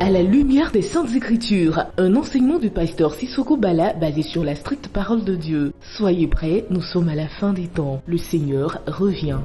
À la lumière des Saintes Écritures, un enseignement du pasteur Sissoko Bala basé sur la stricte parole de Dieu. Soyez prêts, nous sommes à la fin des temps. Le Seigneur revient.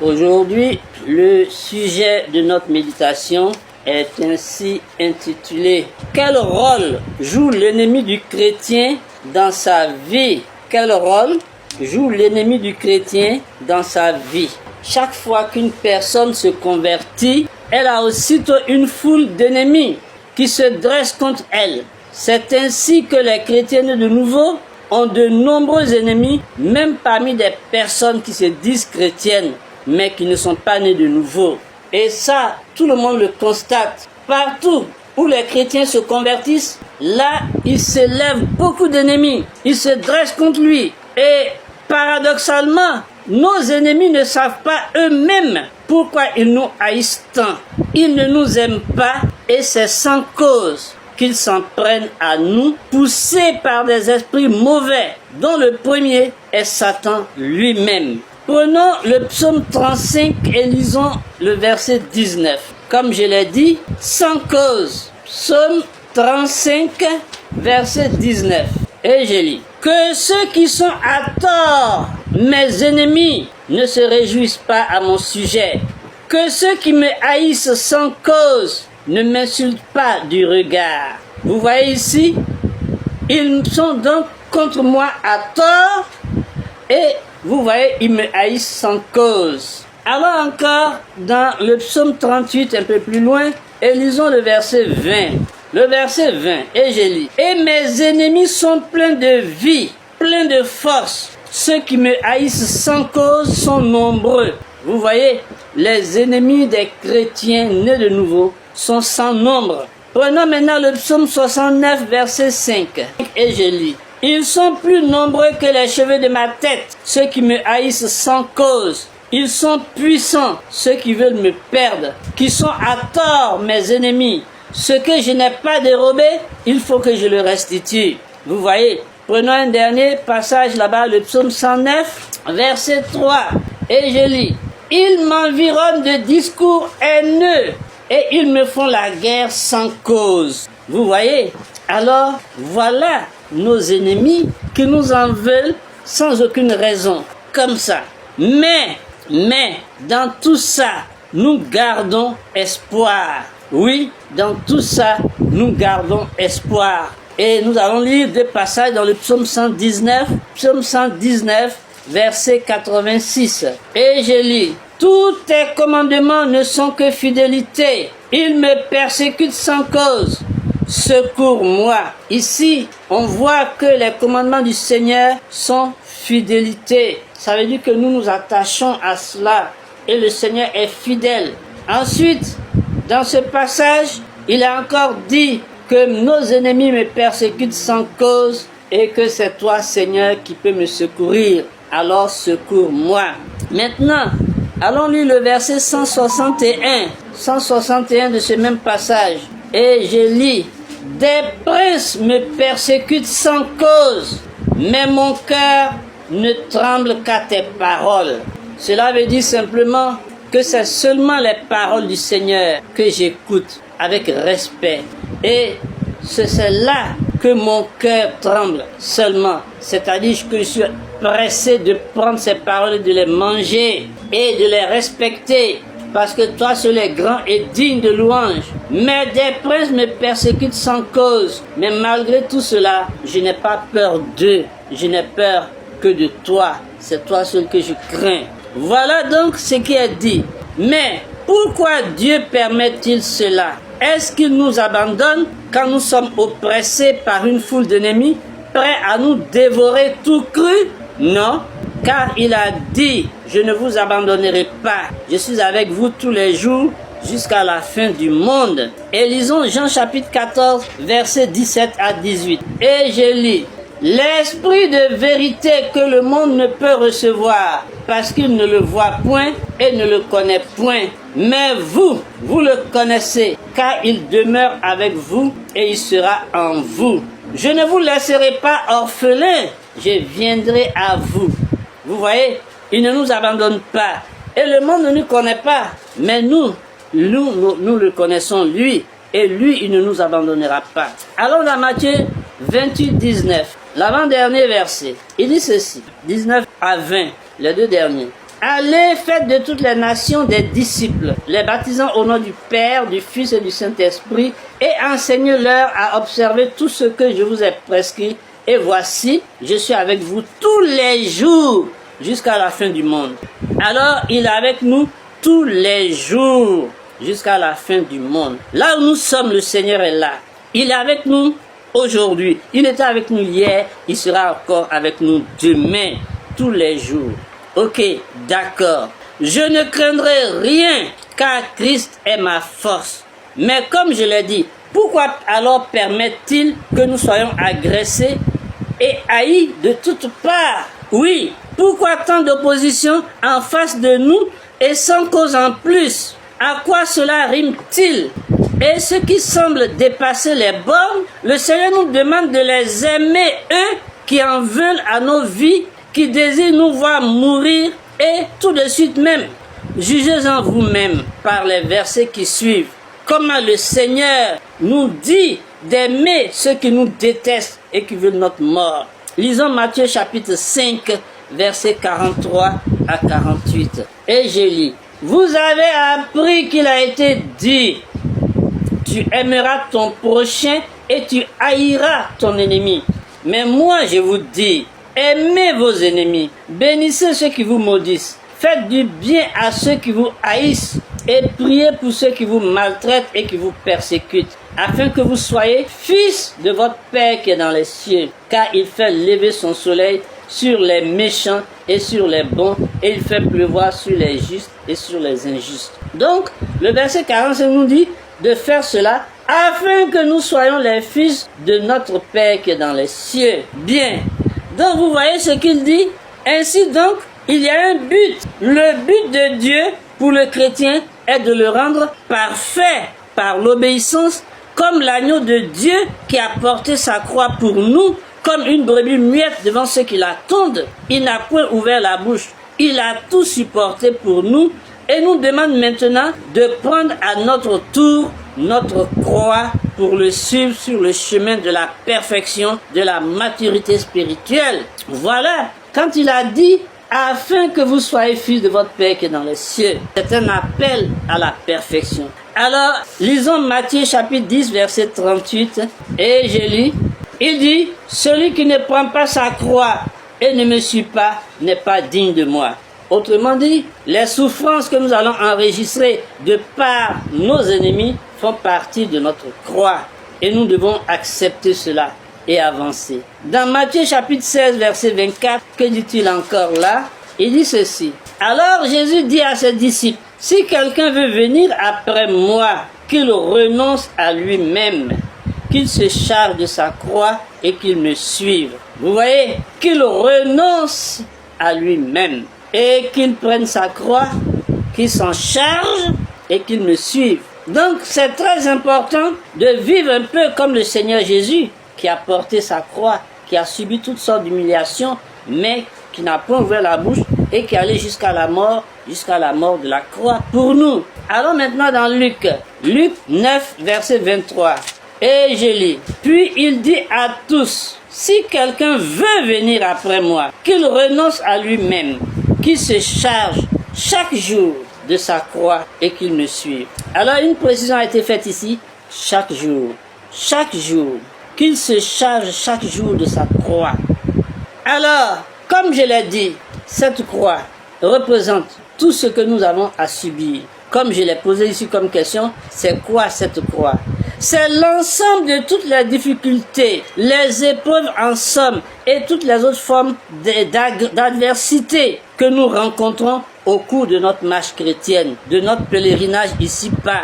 Aujourd'hui, le sujet de notre méditation est ainsi intitulé « Quel rôle joue l'ennemi du chrétien dans sa vie ?» Quel rôle joue l'ennemi du chrétien dans sa vie? Chaque fois qu'une personne se convertit, elle a aussitôt une foule d'ennemis qui se dressent contre elle. C'est ainsi que les chrétiens de nouveau ont de nombreux ennemis, même parmi des personnes qui se disent chrétiennes, mais qui ne sont pas nées de nouveau. Et ça, tout le monde le constate. Partout où les chrétiens se convertissent, là, il s'élève beaucoup d'ennemis. Ils se dressent contre lui. Et paradoxalement, nos ennemis ne savent pas eux-mêmes pourquoi ils nous haïssent tant. Ils ne nous aiment pas et c'est sans cause qu'ils s'en prennent à nous, poussés par des esprits mauvais, dont le premier est Satan lui-même. Prenons le psaume 35 et lisons le verset 19. Comme je l'ai dit, sans cause. Psaume 35, verset 19. Et je lis. Que ceux qui sont à tort, mes ennemis, ne se réjouissent pas à mon sujet. Que ceux qui me haïssent sans cause ne m'insultent pas du regard. Vous voyez ici, ils sont donc contre moi à tort et vous voyez, ils me haïssent sans cause. Alors encore, dans le psaume 38, un peu plus loin, et lisons le verset 20. Le verset 20, et je lis. Et mes ennemis sont pleins de vie, pleins de force. Ceux qui me haïssent sans cause sont nombreux. Vous voyez, les ennemis des chrétiens nés de nouveau sont sans nombre. Prenons maintenant le psaume 69, verset 5, et je lis. Ils sont plus nombreux que les cheveux de ma tête, ceux qui me haïssent sans cause. Ils sont puissants, ceux qui veulent me perdre, qui sont à tort mes ennemis. Ce que je n'ai pas dérobé, il faut que je le restitue. Vous voyez, prenons un dernier passage là-bas, le psaume 109, verset 3, et je lis. Ils m'environnent de discours haineux et ils me font la guerre sans cause. Vous voyez, alors voilà nos ennemis qui nous en veulent sans aucune raison, comme ça. Mais, dans tout ça, nous gardons espoir. Oui, dans tout ça, nous gardons espoir. Et nous allons lire deux passages dans le psaume 119, verset 86. Et je lis. Tous tes commandements ne sont que fidélité. Ils me persécutent sans cause. Secours-moi. Ici, on voit que les commandements du Seigneur sont fidélité. Ça veut dire que nous nous attachons à cela et le Seigneur est fidèle. Ensuite, dans ce passage, il a encore dit que nos ennemis me persécutent sans cause et que c'est toi, Seigneur, qui peux me secourir. Alors secours-moi. Maintenant, allons lire le verset 161 de ce même passage. Et je lis. Des princes me persécutent sans cause, mais mon cœur ne tremble qu'à tes paroles. Cela veut dire simplement que c'est seulement les paroles du Seigneur que j'écoute avec respect. Et c'est là que mon cœur tremble seulement. C'est-à-dire que je suis pressé de prendre ces paroles et de les manger et de les respecter. Parce que toi seul es grand et digne de louange. Mais des princes me persécutent sans cause. Mais malgré tout cela, je n'ai pas peur d'eux. Je n'ai peur que de toi. C'est toi seul que je crains. Voilà donc ce qui est dit. Mais pourquoi Dieu permet-il cela? Est-ce qu'il nous abandonne quand nous sommes oppressés par une foule d'ennemis, prêts à nous dévorer tout cru? Non. Car il a dit, je ne vous abandonnerai pas. Je suis avec vous tous les jours jusqu'à la fin du monde. Et lisons Jean chapitre 14, versets 17 à 18. Et je lis. L'esprit de vérité que le monde ne peut recevoir, parce qu'il ne le voit point et ne le connaît point. Mais vous le connaissez, car il demeure avec vous et il sera en vous. Je ne vous laisserai pas orphelins, je viendrai à vous. Vous voyez, il ne nous abandonne pas. Et le monde ne nous connaît pas. Mais nous le connaissons lui. et lui, il ne nous abandonnera pas. Allons dans Matthieu 28, 19, l'avant-dernier verset. Il dit ceci, 19 à 20, les deux derniers. Allez, faites de toutes les nations des disciples, les baptisant au nom du Père, du Fils et du Saint-Esprit, et enseignez-leur à observer tout ce que je vous ai prescrit. Et voici, je suis avec vous tous les jours jusqu'à la fin du monde. Alors, il est avec nous tous les jours jusqu'à la fin du monde. Là où nous sommes, le Seigneur est là. Il est avec nous aujourd'hui. Il était avec nous hier. Il sera encore avec nous demain, tous les jours. Ok, d'accord. Je ne craindrai rien, car Christ est ma force. Mais comme je l'ai dit, pourquoi alors permet-il que nous soyons agressés et haïs de toutes parts? Oui, pourquoi tant d'opposition en face de nous et sans cause en plus? À quoi cela rime-t-il? Et ce qui semble dépasser les bornes, le Seigneur nous demande de les aimer, eux qui en veulent à nos vies, qui désirent nous voir mourir, et tout de suite même, jugez-en vous-même par les versets qui suivent. Comment le Seigneur nous dit d'aimer ceux qui nous détestent et qui veulent notre mort. Lisons Matthieu chapitre 5, versets 43 à 48. Et je lis. Vous avez appris qu'il a été dit, tu aimeras ton prochain et tu haïras ton ennemi. Mais moi je vous dis, aimez vos ennemis, bénissez ceux qui vous maudissent, faites du bien à ceux qui vous haïssent et priez pour ceux qui vous maltraitent et qui vous persécutent, afin que vous soyez fils de votre Père qui est dans les cieux, car il fait lever son soleil sur les méchants et sur les bons, et il fait pleuvoir sur les justes et sur les injustes. Donc, le verset 45 nous dit de faire cela afin que nous soyons les fils de notre Père qui est dans les cieux. Bien. Donc, vous voyez ce qu'il dit? Ainsi donc, il y a un but. Le but de Dieu pour le chrétien est de le rendre parfait par l'obéissance, comme l'agneau de Dieu qui a porté sa croix pour nous, comme une brebis muette devant ceux qui l'attendent. Il n'a point ouvert la bouche. Il a tout supporté pour nous et nous demande maintenant de prendre à notre tour notre croix pour le suivre sur le chemin de la perfection, de la maturité spirituelle. Voilà, quand il a dit afin que vous soyez fils de votre Père qui est dans les cieux, c'est un appel à la perfection. Alors, lisons Matthieu chapitre 10, verset 38, et je lis. Il dit, celui qui ne prend pas sa croix et ne me suit pas n'est pas digne de moi. Autrement dit, les souffrances que nous allons enregistrer de par nos ennemis font partie de notre croix. Et nous devons accepter cela et avancer. Dans Matthieu chapitre 16, verset 24, que dit-il encore là? Il dit ceci. Alors Jésus dit à ses disciples, si quelqu'un veut venir après moi, qu'il renonce à lui-même, qu'il se charge de sa croix et qu'il me suive. Vous voyez, qu'il renonce à lui-même et qu'il prenne sa croix, qu'il s'en charge et qu'il me suive. Donc c'est très important de vivre un peu comme le Seigneur Jésus qui a porté sa croix, qui a subi toutes sortes d'humiliations, mais qui n'a pas ouvert la bouche et qui est allé jusqu'à la mort de la croix pour nous. Allons maintenant dans Luc 9, verset 23. Et je lis. Puis il dit à tous, si quelqu'un veut venir après moi, qu'il renonce à lui-même, qu'il se charge chaque jour de sa croix et qu'il me suive. Alors une précision a été faite ici, chaque jour, qu'il se charge chaque jour de sa croix. Alors, comme je l'ai dit, cette croix représente tout ce que nous avons à subir. Comme je l'ai posé ici comme question, c'est quoi cette croix? C'est l'ensemble de toutes les difficultés, les épreuves en somme et toutes les autres formes d'adversité que nous rencontrons au cours de notre marche chrétienne, de notre pèlerinage ici-bas,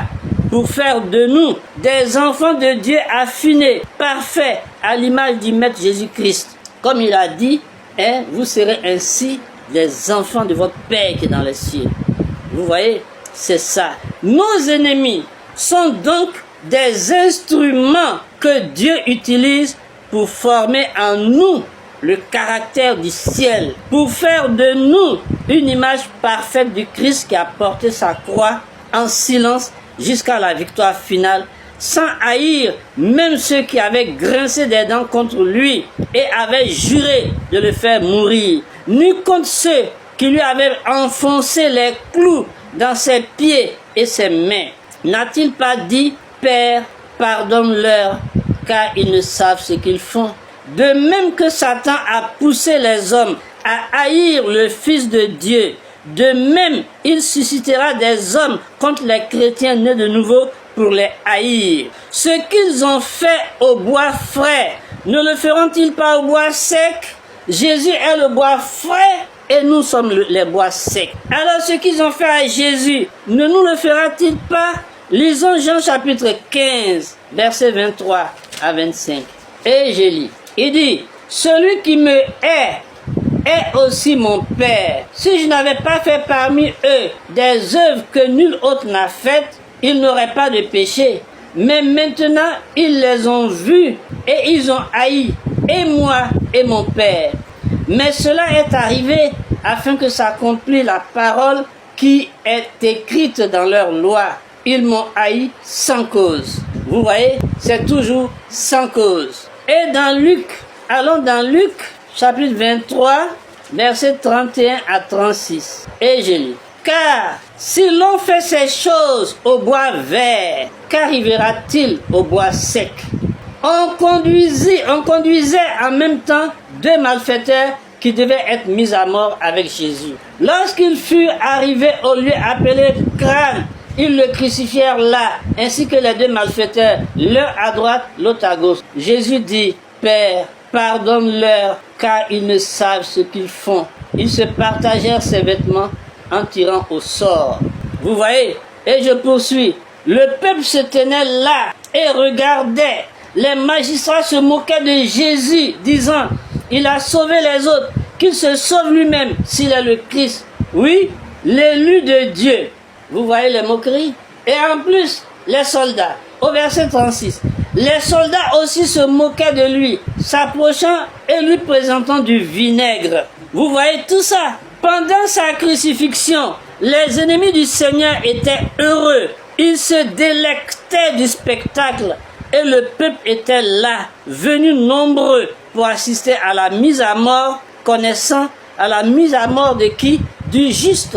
pour faire de nous des enfants de Dieu affinés, parfaits, à l'image du Maître Jésus-Christ. Comme il a dit, vous serez ainsi des enfants de votre Père qui est dans les cieux. Vous voyez, c'est ça. Nos ennemis sont donc des instruments que Dieu utilise pour former en nous le caractère du ciel, pour faire de nous une image parfaite du Christ qui a porté sa croix en silence jusqu'à la victoire finale, sans haïr même ceux qui avaient grincé des dents contre lui et avaient juré de le faire mourir, ni contre ceux qui lui avaient enfoncé les clous dans ses pieds et ses mains. N'a-t-il pas dit, Père, pardonne-leur, car ils ne savent ce qu'ils font? De même que Satan a poussé les hommes à haïr le Fils de Dieu, de même il suscitera des hommes contre les chrétiens nés de nouveau pour les haïr. Ce qu'ils ont fait au bois frais, ne le feront-ils pas au bois sec? Jésus est le bois frais et nous sommes les bois secs. Alors ce qu'ils ont fait à Jésus, ne nous le fera-t-il pas? Lisons Jean chapitre 15, versets 23 à 25. Et je lis. Il dit, celui qui me hait est aussi mon Père. Si je n'avais pas fait parmi eux des œuvres que nul autre n'a faites, ils n'auraient pas de péché. Mais maintenant, ils les ont vus et ils ont haï, et moi et mon Père. Mais cela est arrivé afin que s'accomplisse la parole qui est écrite dans leur loi. Ils m'ont haï sans cause. Vous voyez, c'est toujours sans cause. Et dans Luc, allons dans Luc, chapitre 23, versets 31 à 36. Et je lis. Car si l'on fait ces choses au bois vert, qu'arrivera-t-il au bois sec? On conduisait en même temps deux malfaiteurs qui devaient être mis à mort avec Jésus. Lorsqu'ils furent arrivés au lieu appelé Crâne, ils le crucifièrent là, ainsi que les deux malfaiteurs, l'un à droite, l'autre à gauche. Jésus dit, Père, pardonne-leur, car ils ne savent ce qu'ils font. Ils se partagèrent ses vêtements en tirant au sort. Vous voyez? Et je poursuis. Le peuple se tenait là et regardait. Les magistrats se moquaient de Jésus, disant, il a sauvé les autres, qu'il se sauve lui-même s'il est le Christ. Oui, l'élu de Dieu. Vous voyez les moqueries? Et en plus, les soldats, au verset 36, les soldats aussi se moquaient de lui, s'approchant et lui présentant du vinaigre. Vous voyez tout ça? Pendant sa crucifixion, les ennemis du Seigneur étaient heureux. Ils se délectaient du spectacle et le peuple était là, venu nombreux pour assister à la mise à mort, connaissant à la mise à mort de qui? Du juste,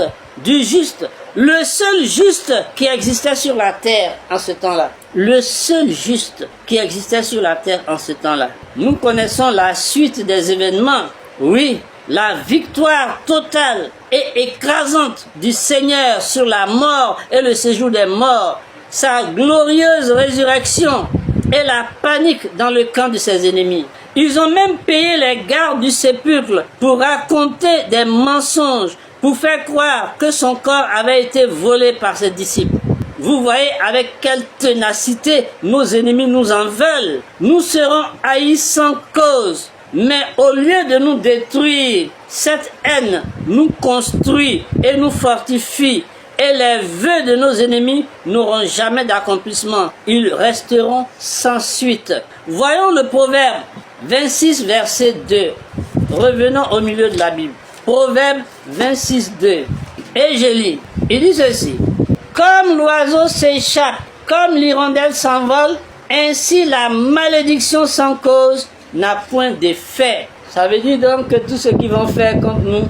le seul juste qui existait sur la terre en ce temps-là. Le seul juste qui existait sur la terre en ce temps-là. Nous connaissons la suite des événements. Oui, la victoire totale et écrasante du Seigneur sur la mort et le séjour des morts, sa glorieuse résurrection et la panique dans le camp de ses ennemis. Ils ont même payé les gardes du sépulcre pour raconter des mensonges, pour faire croire que son corps avait été volé par ses disciples. Vous voyez avec quelle ténacité nos ennemis nous en veulent. Nous serons haïs sans cause. Mais au lieu de nous détruire, cette haine nous construit et nous fortifie. Et les vœux de nos ennemis n'auront jamais d'accomplissement. Ils resteront sans suite. Voyons le proverbe 26, verset 2. Revenons au milieu de la Bible. Proverbe 26, 2. Et je lis. Il dit ceci. Comme l'oiseau s'échappe, comme l'hirondelle s'envole, ainsi la malédiction sans cause n'a point d'effet. Ça veut dire donc que tout ce qu'ils vont faire contre nous,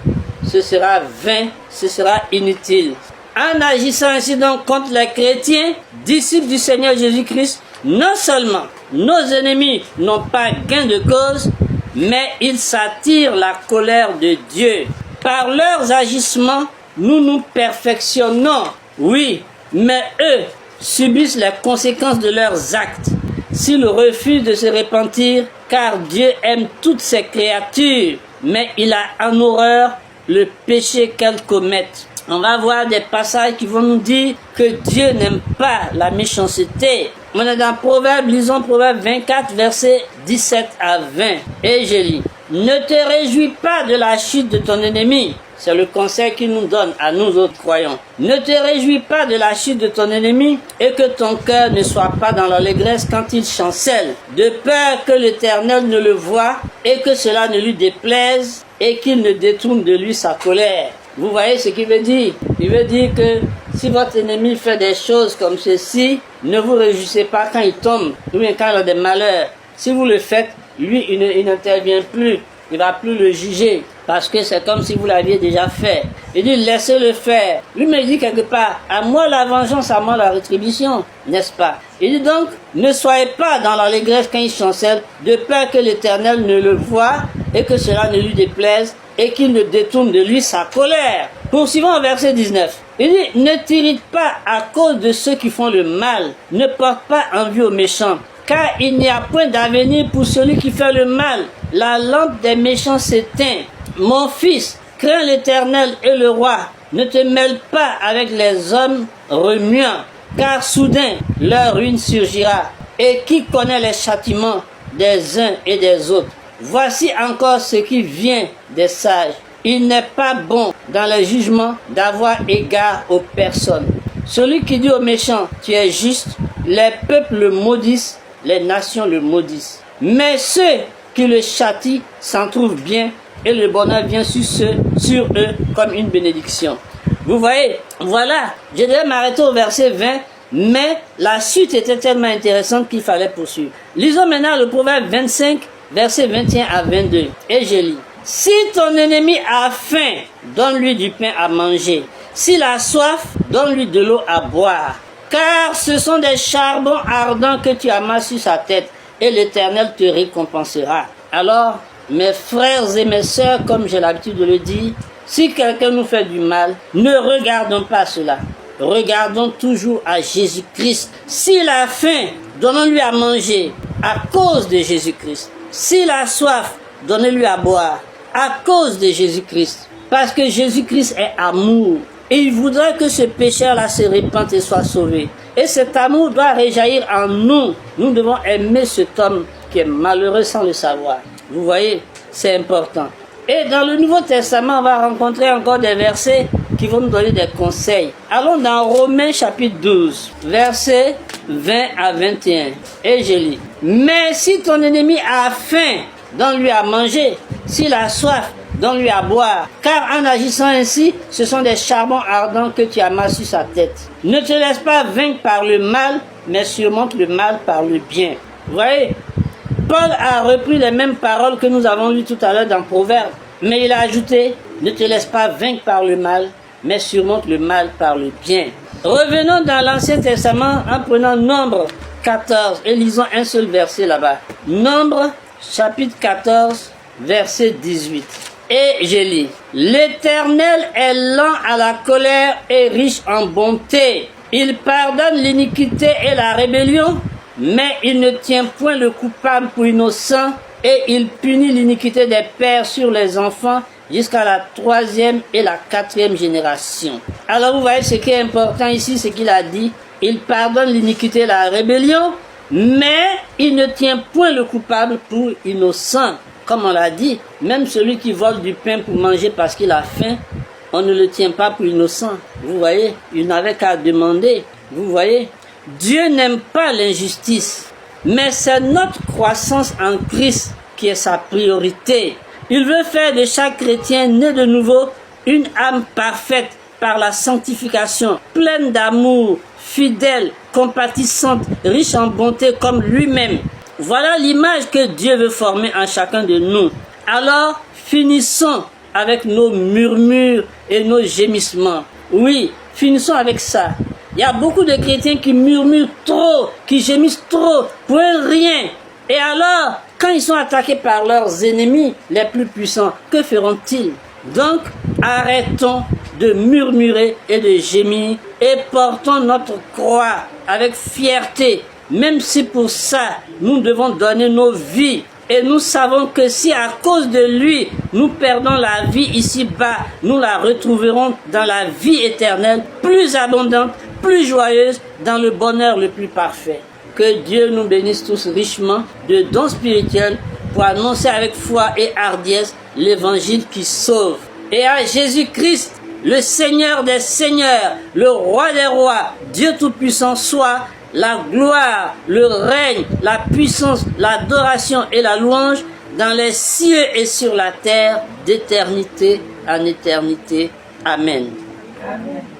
ce sera vain, ce sera inutile. En agissant ainsi donc contre les chrétiens, disciples du Seigneur Jésus-Christ, non seulement nos ennemis n'ont pas gain de cause, mais ils s'attirent la colère de Dieu. Par leurs agissements, nous nous perfectionnons. Oui, mais eux subissent les conséquences de leurs actes. S'ils refusent de se repentir, car Dieu aime toutes ses créatures, mais il a en horreur le péché qu'elles commettent. On va voir des passages qui vont nous dire que Dieu n'aime pas la méchanceté. On est dans Proverbe, lisons Proverbe 24, versets 17 à 20. Et je lis. Ne te réjouis pas de la chute de ton ennemi. C'est le conseil qu'il nous donne à nous autres croyants. Ne te réjouis pas de la chute de ton ennemi et que ton cœur ne soit pas dans l'allégresse quand il chancelle, de peur que l'Éternel ne le voie et que cela ne lui déplaise et qu'il ne détourne de lui sa colère. Vous voyez ce qu'il veut dire? Il veut dire que Si votre ennemi fait des choses comme ceci, ne vous réjouissez pas quand il tombe, ou bien quand il a des malheurs. Si vous le faites, lui, il n'intervient plus. Il ne va plus le juger. Parce que c'est comme si vous l'aviez déjà fait. Il dit, laissez-le faire. Lui me dit quelque part, à moi la vengeance, à moi la rétribution. N'est-ce pas? Il dit donc, ne soyez pas dans l'allégresse quand il chancelle, de peur que l'Éternel ne le voie et que cela ne lui déplaise et qu'il ne détourne de lui sa colère. Poursuivons au verset 19. Il dit, ne t'irrite pas à cause de ceux qui font le mal. Ne porte pas envie aux méchants. Car il n'y a point d'avenir pour celui qui fait le mal. La lampe des méchants s'éteint. Mon fils, crains l'Éternel et le roi. Ne te mêle pas avec les hommes remuants, car soudain leur ruine surgira. Et qui connaît les châtiments des uns et des autres? Voici encore ce qui vient des sages. Il n'est pas bon dans les jugements d'avoir égard aux personnes. Celui qui dit aux méchants, tu es juste, les peuples le maudissent, les nations le maudissent. Mais ceux qui le châtient s'en trouvent bien et le bonheur vient sur eux comme une bénédiction. Vous voyez, voilà, je devais m'arrêter au verset 20, mais la suite était tellement intéressante qu'il fallait poursuivre. Lisons maintenant le proverbe 25, versets 21 à 22, et je lis. Si ton ennemi a faim, donne-lui du pain à manger. S'il a soif, donne-lui de l'eau à boire. Car ce sont des charbons ardents que tu amasses sur sa tête, et l'Éternel te récompensera. Alors, mes frères et mes sœurs, comme j'ai l'habitude de le dire, si quelqu'un nous fait du mal, ne regardons pas cela. Regardons toujours à Jésus-Christ. S'il a faim, donnons-lui à manger à cause de Jésus-Christ. S'il a soif, donnez-lui à boire à cause de Jésus-Christ. Parce que Jésus-Christ est amour. Et il voudrait que ce pécheur-là se répande et soit sauvé. Et cet amour doit réjaillir en nous. Nous devons aimer cet homme qui est malheureux sans le savoir. Vous voyez, c'est important. Et dans le Nouveau Testament, on va rencontrer encore des versets qui vont nous donner des conseils. Allons dans Romains chapitre 12, versets 20 à 21. Et je lis. Mais si ton ennemi a faim, donne-lui à manger. S'il a soif, donne-lui à boire. Car en agissant ainsi, ce sont des charbons ardents que tu amasses sur sa tête. Ne te laisse pas vaincre par le mal, mais surmonte le mal par le bien. Vous voyez, Paul a repris les mêmes paroles que nous avons lues tout à l'heure dans Proverbes. Mais il a ajouté, ne te laisse pas vaincre par le mal, mais surmonte le mal par le bien. Revenons dans l'Ancien Testament en prenant Nombre 14 et lisons un seul verset là-bas. Nombre chapitre 14, verset 18. Et je lis. L'Éternel est lent à la colère et riche en bonté. Il pardonne l'iniquité et la rébellion, mais il ne tient point le coupable pour innocent, et il punit l'iniquité des pères sur les enfants jusqu'à la 3e et la 4e génération. Alors vous voyez, ce qui est important ici, c'est qu'il a dit, il pardonne l'iniquité et la rébellion, mais il ne tient point le coupable pour innocent. Comme on l'a dit, même celui qui vole du pain pour manger parce qu'il a faim, on ne le tient pas pour innocent. Vous voyez, il n'avait qu'à demander. Vous voyez, Dieu n'aime pas l'injustice, mais c'est notre croissance en Christ qui est sa priorité. Il veut faire de chaque chrétien né de nouveau une âme parfaite par la sanctification, pleine d'amour, fidèle, compatissante, riche en bonté comme lui-même. Voilà l'image que Dieu veut former en chacun de nous. Alors, finissons avec nos murmures et nos gémissements. Oui, finissons avec ça. Il y a beaucoup de chrétiens qui murmurent trop, qui gémissent trop, pour rien. Et alors, quand ils sont attaqués par leurs ennemis les plus puissants, que feront-ils? Donc, arrêtons de murmurer et de gémir et portons notre croix avec fierté. Même si pour ça, nous devons donner nos vies. Et nous savons que si à cause de lui, nous perdons la vie ici-bas, nous la retrouverons dans la vie éternelle, plus abondante, plus joyeuse, dans le bonheur le plus parfait. Que Dieu nous bénisse tous richement de dons spirituels pour annoncer avec foi et hardiesse l'évangile qui sauve. Et à Jésus-Christ, le Seigneur des Seigneurs, le Roi des Rois, Dieu Tout-Puissant soit la gloire, le règne, la puissance, l'adoration et la louange dans les cieux et sur la terre, d'éternité en éternité. Amen. Amen.